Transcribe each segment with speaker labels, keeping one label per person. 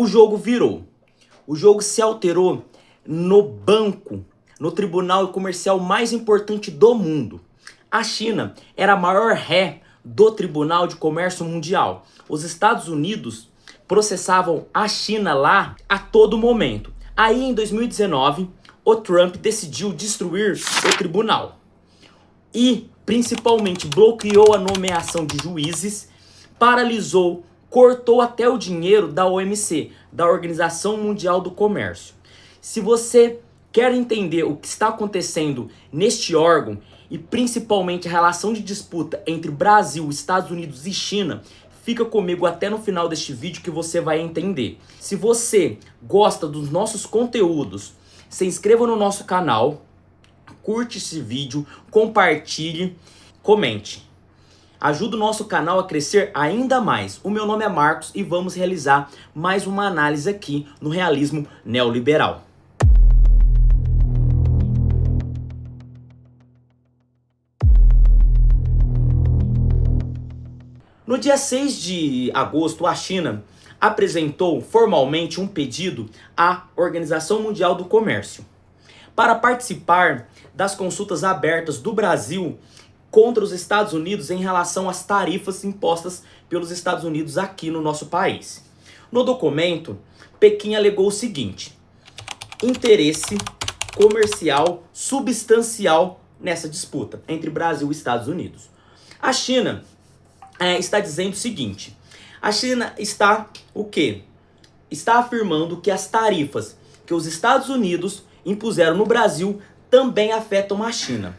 Speaker 1: O jogo virou. O jogo se alterou no banco, no tribunal comercial mais importante do mundo. A China era a maior ré do Tribunal de Comércio Mundial. Os Estados Unidos processavam a China lá a todo momento. Aí em 2019, o Trump decidiu destruir o tribunal. E principalmente bloqueou a nomeação de juízes, paralisou, cortou até o dinheiro da OMC, da Organização Mundial do Comércio. Se você quer entender o que está acontecendo neste órgão e principalmente a relação de disputa entre Brasil, Estados Unidos e China, fica comigo até no final deste vídeo que você vai entender. Se você gosta dos nossos conteúdos, se inscreva no nosso canal, curte esse vídeo, compartilhe, comente. Ajuda o nosso canal a crescer ainda mais. O meu nome é Marcos e vamos realizar mais uma análise aqui no realismo neoliberal. No dia 6 de agosto, a China apresentou formalmente um pedido à Organização Mundial do Comércio para participar das consultas abertas do Brasil contra os Estados Unidos em relação às tarifas impostas pelos Estados Unidos aqui no nosso país. No documento, Pequim alegou o seguinte: interesse comercial substancial nessa disputa entre Brasil e Estados Unidos. A China está dizendo o seguinte: a China está o quê? Está afirmando que as tarifas que os Estados Unidos impuseram no Brasil também afetam a China.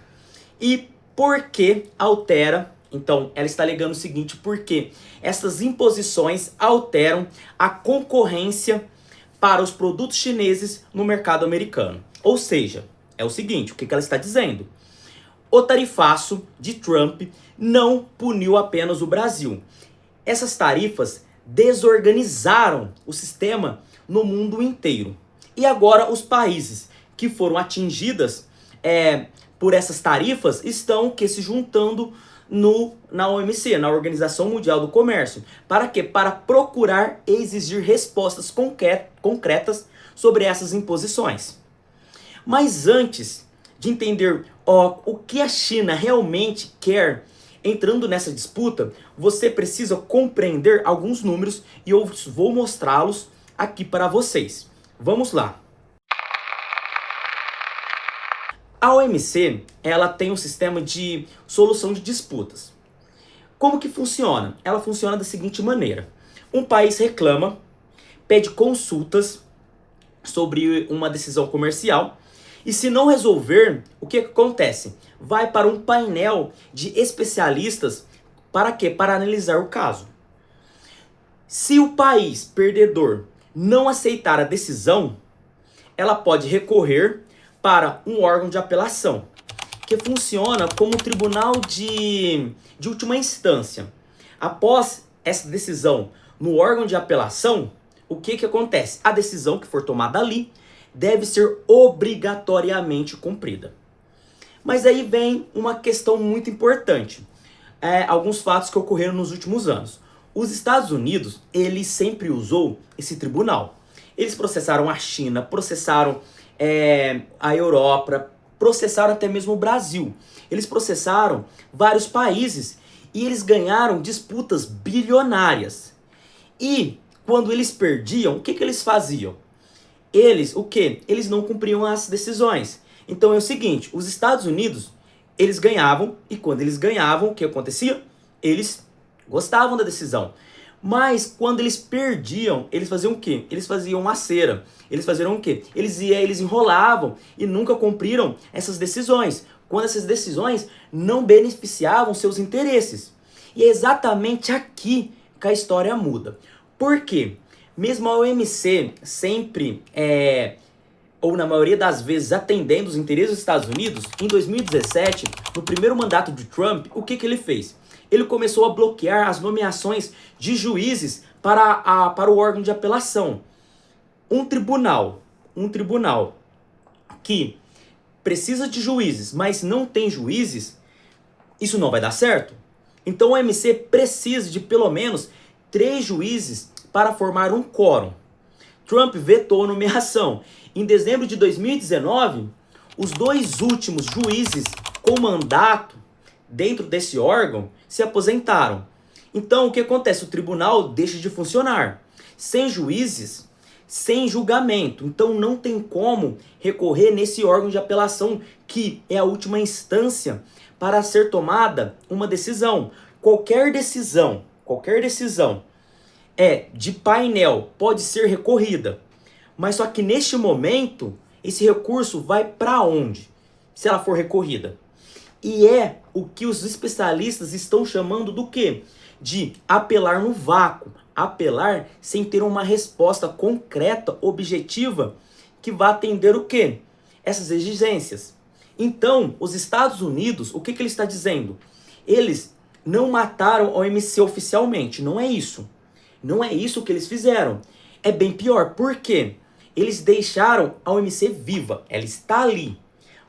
Speaker 1: E por que altera? Então, ela está alegando o seguinte: porque essas imposições alteram a concorrência para os produtos chineses no mercado americano. Ou seja, é o seguinte, o que ela está dizendo? O tarifaço de Trump não puniu apenas o Brasil. Essas tarifas desorganizaram o sistema no mundo inteiro. E agora os países que foram atingidas por essas tarifas estão se juntando na OMC, na Organização Mundial do Comércio. Para quê? Para procurar e exigir respostas concretas sobre essas imposições. Mas antes de entender o que a China realmente quer entrando nessa disputa, você precisa compreender alguns números e eu vou mostrá-los aqui para vocês. Vamos lá. A OMC, ela tem um sistema de solução de disputas. Como que funciona? Ela funciona da seguinte maneira: um país reclama, pede consultas sobre uma decisão comercial e, se não resolver, o que acontece? Vai para um painel de especialistas para quê? Para analisar o caso. Se o país perdedor não aceitar a decisão, ela pode recorrer para um órgão de apelação, que funciona como um tribunal de última instância. Após essa decisão no órgão de apelação, o que acontece? A decisão que for tomada ali deve ser obrigatoriamente cumprida. Mas aí vem uma questão muito importante. Alguns fatos que ocorreram nos últimos anos. Os Estados Unidos, ele sempre usou esse tribunal. Eles processaram a China, processaram a Europa, processaram até mesmo o Brasil. Eles processaram vários países e eles ganharam disputas bilionárias. E quando eles perdiam, o que eles faziam? Eles não cumpriam as decisões. Então é o seguinte: os Estados Unidos, eles ganhavam, e quando eles ganhavam, o que acontecia? Eles gostavam da decisão. Mas quando eles perdiam, eles faziam o quê? Eles faziam uma cera. Eles faziam o quê? Eles enrolavam e nunca cumpriram essas decisões, quando essas decisões não beneficiavam seus interesses. E é exatamente aqui que a história muda. Por quê? Mesmo a OMC sempre, ou na maioria das vezes, atendendo os interesses dos Estados Unidos, em 2017, no primeiro mandato de Trump, o que ele fez? Ele começou a bloquear as nomeações de juízes para o órgão de apelação. Um tribunal que precisa de juízes, mas não tem juízes, isso não vai dar certo? Então o OMC precisa de pelo menos 3 juízes para formar um quórum. Trump vetou a nomeação. Em dezembro de 2019, os 2 últimos juízes com mandato dentro desse órgão se aposentaram. Então, o que acontece? O tribunal deixa de funcionar. Sem juízes, sem julgamento. Então, não tem como recorrer nesse órgão de apelação, que é a última instância para ser tomada uma decisão. Qualquer decisão de painel pode ser recorrida. Mas só que neste momento, esse recurso vai para onde? Se ela for recorrida. E é o que os especialistas estão chamando do quê? De apelar no vácuo. Apelar sem ter uma resposta concreta, objetiva, que vá atender o quê? Essas exigências. Então, os Estados Unidos, o que ele está dizendo? Eles não mataram a OMC oficialmente. Não é isso. Não é isso que eles fizeram. É bem pior. Por quê? Eles deixaram a OMC viva. Ela está ali.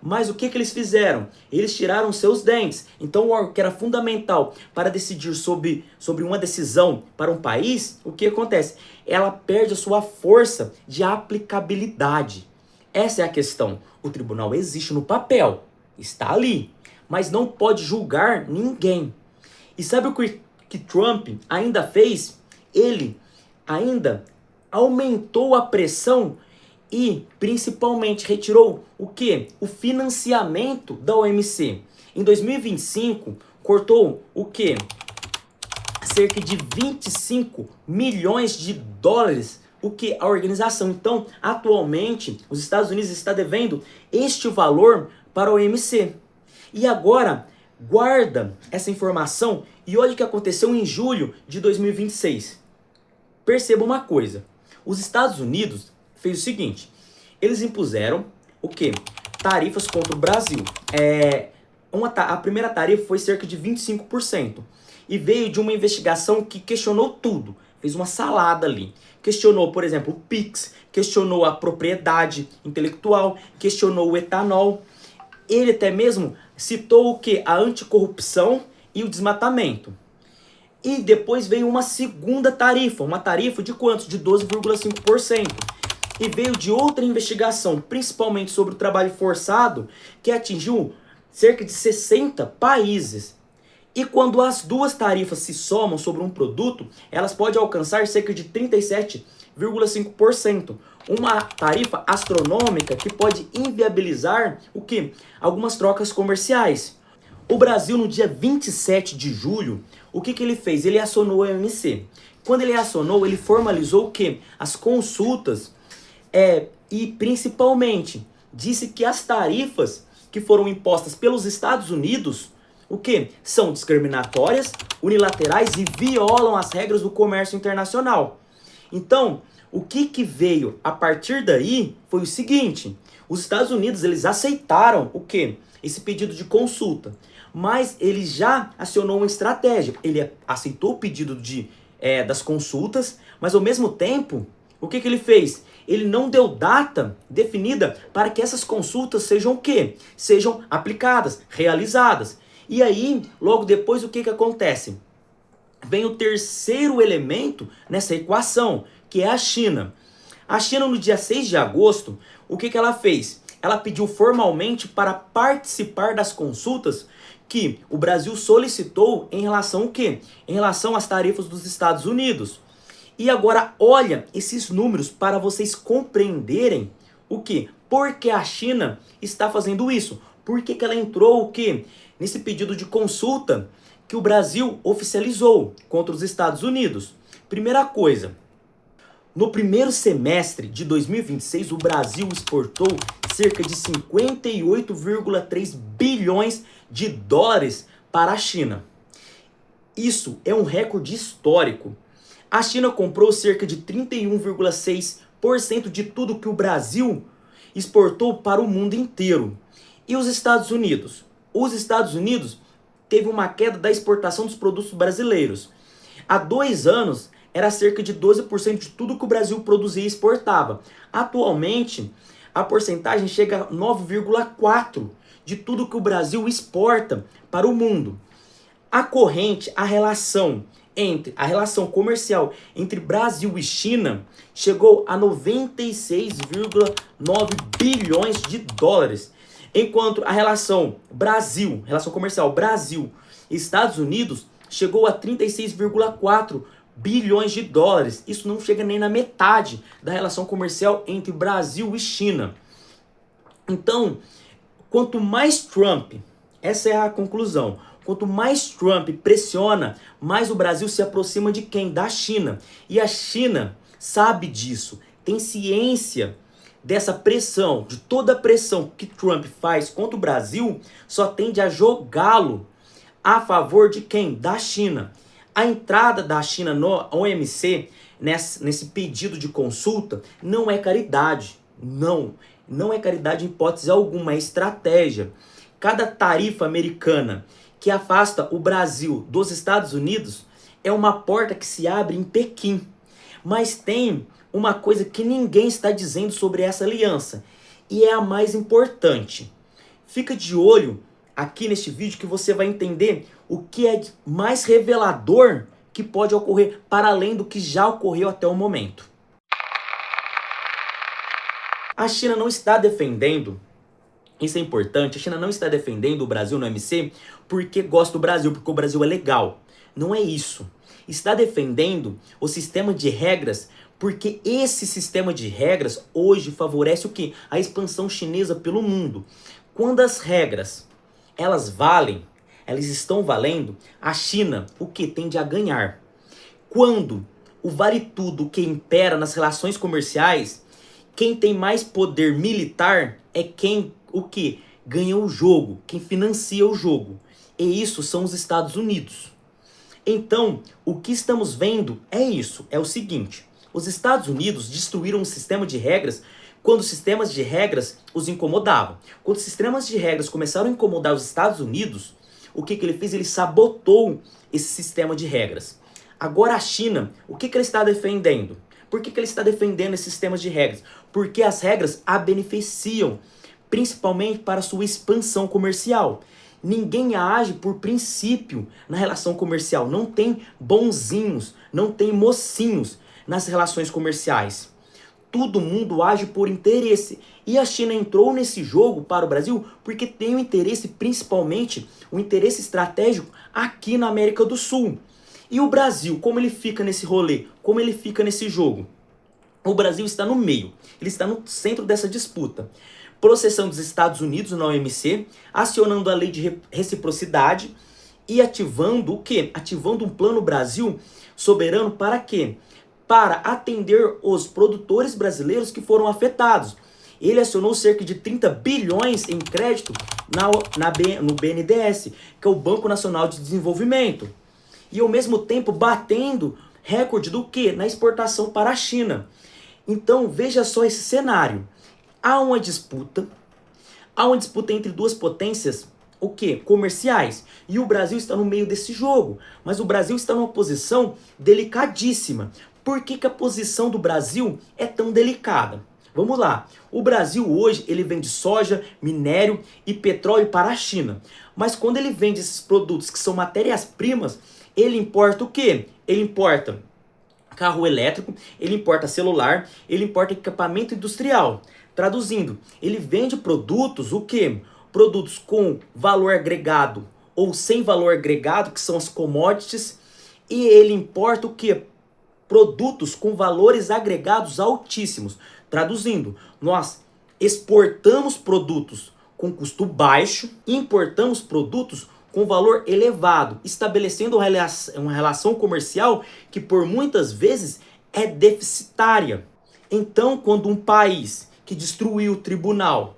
Speaker 1: Mas o que eles fizeram? Eles tiraram seus dentes. Então o órgão que era fundamental para decidir sobre uma decisão para um país, o que acontece? Ela perde a sua força de aplicabilidade. Essa é a questão. O tribunal existe no papel, está ali, mas não pode julgar ninguém. E sabe o que Trump ainda fez? Ele ainda aumentou a pressão e, principalmente, retirou o quê? O financiamento da OMC. Em 2025, cortou o quê? Cerca de 25 milhões de dólares, o que a organização. Então, atualmente, os Estados Unidos está devendo este valor para a OMC. E agora, guarda essa informação e olha o que aconteceu em julho de 2026. Perceba uma coisa. Os Estados Unidos fez o seguinte, eles impuseram o quê? Tarifas contra o Brasil. A primeira tarifa foi cerca de 25%. E veio de uma investigação que questionou tudo. Fez uma salada ali. Questionou, por exemplo, o PIX, questionou a propriedade intelectual, questionou o etanol. Ele até mesmo citou o quê? A anticorrupção e o desmatamento. E depois veio uma segunda tarifa. Uma tarifa de quantos? De 12,5%. E veio de outra investigação, principalmente sobre o trabalho forçado, que atingiu cerca de 60 países. E quando as duas tarifas se somam sobre um produto, elas podem alcançar cerca de 37,5%. Uma tarifa astronômica que pode inviabilizar o quê? Algumas trocas comerciais. O Brasil, no dia 27 de julho, o que ele fez? Ele acionou a OMC. Quando ele acionou, ele formalizou o quê? As consultas. E principalmente disse que as tarifas que foram impostas pelos Estados Unidos, o que? São discriminatórias, unilaterais e violam as regras do comércio internacional. Então, o que veio a partir daí foi o seguinte, os Estados Unidos eles aceitaram o que? Esse pedido de consulta, mas ele já acionou uma estratégia, ele aceitou o pedido das consultas, mas ao mesmo tempo, o que ele fez? Ele não deu data definida para que essas consultas sejam o quê? Sejam aplicadas, realizadas. E aí, logo depois, o que acontece? Vem o terceiro elemento nessa equação, que é a China. A China, no dia 6 de agosto, o que ela fez? Ela pediu formalmente para participar das consultas que o Brasil solicitou em relação ao quê? Em relação às tarifas dos Estados Unidos. E agora olha esses números para vocês compreenderem o que? Por que a China está fazendo isso? Por que ela entrou o quê? Nesse pedido de consulta que o Brasil oficializou contra os Estados Unidos. Primeira coisa, no primeiro semestre de 2026 o Brasil exportou cerca de 58,3 bilhões de dólares para a China. Isso é um recorde histórico. A China comprou cerca de 31,6% de tudo que o Brasil exportou para o mundo inteiro. E os Estados Unidos? Os Estados Unidos teve uma queda da exportação dos produtos brasileiros. Há 2 anos era cerca de 12% de tudo que o Brasil produzia e exportava. Atualmente, a porcentagem chega a 9,4% de tudo que o Brasil exporta para o mundo. A relação entre a relação comercial entre Brasil e China chegou a 96,9 bilhões de dólares, enquanto a relação comercial Brasil e Estados Unidos chegou a 36,4 bilhões de dólares. Isso não chega nem na metade da relação comercial entre Brasil e China. Então, quanto mais Trump, essa é a conclusão, quanto mais Trump pressiona, mais o Brasil se aproxima de quem? Da China. E a China sabe disso, tem ciência dessa pressão, de toda a pressão que Trump faz contra o Brasil, só tende a jogá-lo a favor de quem? Da China. A entrada da China no OMC, nesse pedido de consulta, não é caridade. Não é caridade em hipótese alguma, é estratégia. Cada tarifa americana que afasta o Brasil dos Estados Unidos é uma porta que se abre em Pequim. Mas tem uma coisa que ninguém está dizendo sobre essa aliança, e é a mais importante. Fica de olho aqui neste vídeo que você vai entender o que é mais revelador que pode ocorrer para além do que já ocorreu até o momento. A China não está defendendo, isso é importante, a China não está defendendo o Brasil no OMC porque gosta do Brasil, porque o Brasil é legal. Não é isso. Está defendendo o sistema de regras porque esse sistema de regras hoje favorece o quê? A expansão chinesa pelo mundo. Quando as regras, elas estão valendo, a China, o que? Tende a ganhar. Quando o vale tudo que impera nas relações comerciais, quem tem mais poder militar é quem, o que? Ganha o jogo, quem financia o jogo. E isso são os Estados Unidos. Então, o que estamos vendo é isso, é o seguinte. Os Estados Unidos destruíram um sistema de regras quando os sistemas de regras os incomodavam. Quando os sistemas de regras começaram a incomodar os Estados Unidos, o que ele fez? Ele sabotou esse sistema de regras. Agora a China, o que ele está defendendo? Por que ele está defendendo esses sistemas de regras? Porque as regras a beneficiam, principalmente para sua expansão comercial. Ninguém age por princípio na relação comercial. Não tem bonzinhos, não tem mocinhos nas relações comerciais. Todo mundo age por interesse. E a China entrou nesse jogo para o Brasil porque tem um interesse, principalmente um interesse estratégico aqui na América do Sul. E o Brasil, como ele fica nesse rolê? Como ele fica nesse jogo? O Brasil está no meio, ele está no centro dessa disputa. Processando os Estados Unidos na OMC, acionando a lei de reciprocidade e ativando o quê? Ativando um plano Brasil soberano para quê? Para atender os produtores brasileiros que foram afetados. Ele acionou cerca de 30 bilhões em crédito no BNDES, que é o Banco Nacional de Desenvolvimento. E ao mesmo tempo batendo recorde do quê? Na exportação para a China. Então veja só esse cenário. Há uma disputa entre duas potências, o quê? Comerciais. E o Brasil está no meio desse jogo. Mas o Brasil está numa posição delicadíssima. Por que a posição do Brasil é tão delicada? Vamos lá. O Brasil hoje ele vende soja, minério e petróleo para a China. Mas quando ele vende esses produtos que são matérias-primas, ele importa o quê? Ele importa carro elétrico, ele importa celular, ele importa equipamento industrial. Traduzindo, ele vende produtos, o quê? Produtos com valor agregado ou sem valor agregado, que são as commodities, e ele importa o quê? Produtos com valores agregados altíssimos. Traduzindo, nós exportamos produtos com custo baixo e importamos produtos com valor elevado, estabelecendo uma relação comercial que por muitas vezes é deficitária. Então, quando um país que destruiu o tribunal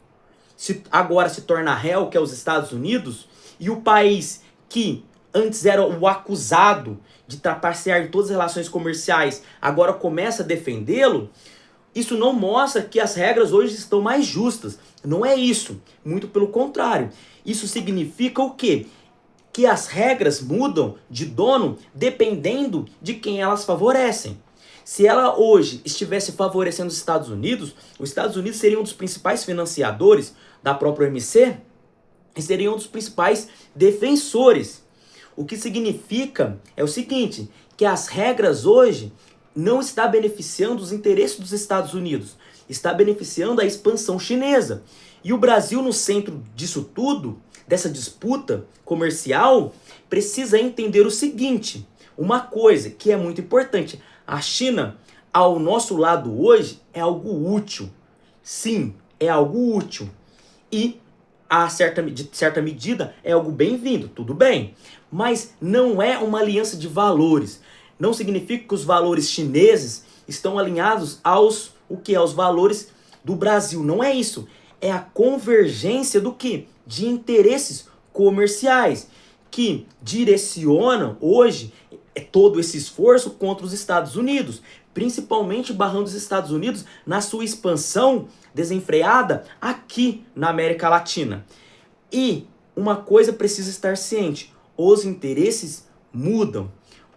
Speaker 1: agora se torna réu, que é os Estados Unidos, e o país que antes era o acusado de trapacear em todas as relações comerciais, agora começa a defendê-lo, isso não mostra que as regras hoje estão mais justas. Não é isso. Muito pelo contrário. Isso significa o quê? Que as regras mudam de dono dependendo de quem elas favorecem. Se ela hoje estivesse favorecendo os Estados Unidos seria um dos principais financiadores da própria OMC e seria um dos principais defensores. O que significa é o seguinte, que as regras hoje não estão beneficiando os interesses dos Estados Unidos, está beneficiando a expansão chinesa. E o Brasil, no centro disso tudo, dessa disputa comercial, precisa entender o seguinte, uma coisa que é muito importante: a China, ao nosso lado hoje, é algo útil. Sim, é algo útil. E, de certa medida, é algo bem-vindo, tudo bem. Mas não é uma aliança de valores. Não significa que os valores chineses estão alinhados aos valores do Brasil. Não é isso. É a convergência do quê? De interesses comerciais que direcionam hoje todo esse esforço contra os Estados Unidos, principalmente barrando os Estados Unidos na sua expansão desenfreada aqui na América Latina. E uma coisa precisa estar ciente: os interesses mudam.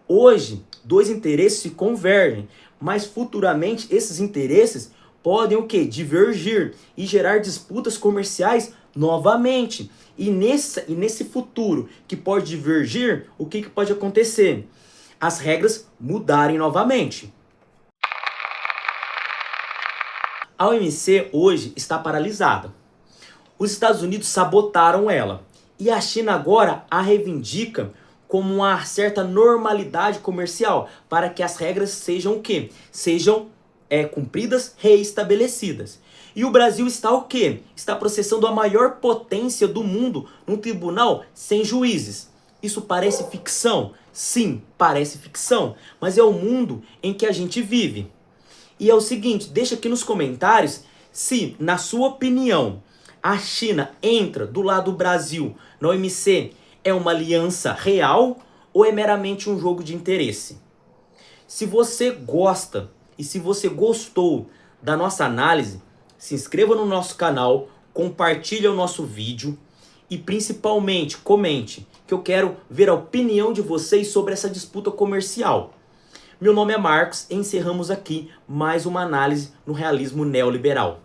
Speaker 1: Hoje, dois interesses se convergem, mas futuramente esses interesses podem o quê? Divergir e gerar disputas comerciais novamente. E nesse futuro que pode divergir, o que pode acontecer? As regras mudarem novamente. A OMC hoje está paralisada. Os Estados Unidos sabotaram ela. E a China agora a reivindica como uma certa normalidade comercial, para que as regras sejam o quê? Sejam cumpridas, reestabelecidas. E o Brasil está o quê? Está processando a maior potência do mundo num tribunal sem juízes. Isso parece ficção? Sim, parece ficção, mas é o mundo em que a gente vive. E é o seguinte, deixa aqui nos comentários se, na sua opinião, a China entra do lado do Brasil na OMC, é uma aliança real ou é meramente um jogo de interesse? Se você gosta e se você gostou da nossa análise, se inscreva no nosso canal, compartilhe o nosso vídeo e principalmente comente, que eu quero ver a opinião de vocês sobre essa disputa comercial. Meu nome é Marcos e encerramos aqui mais uma análise no realismo neoliberal.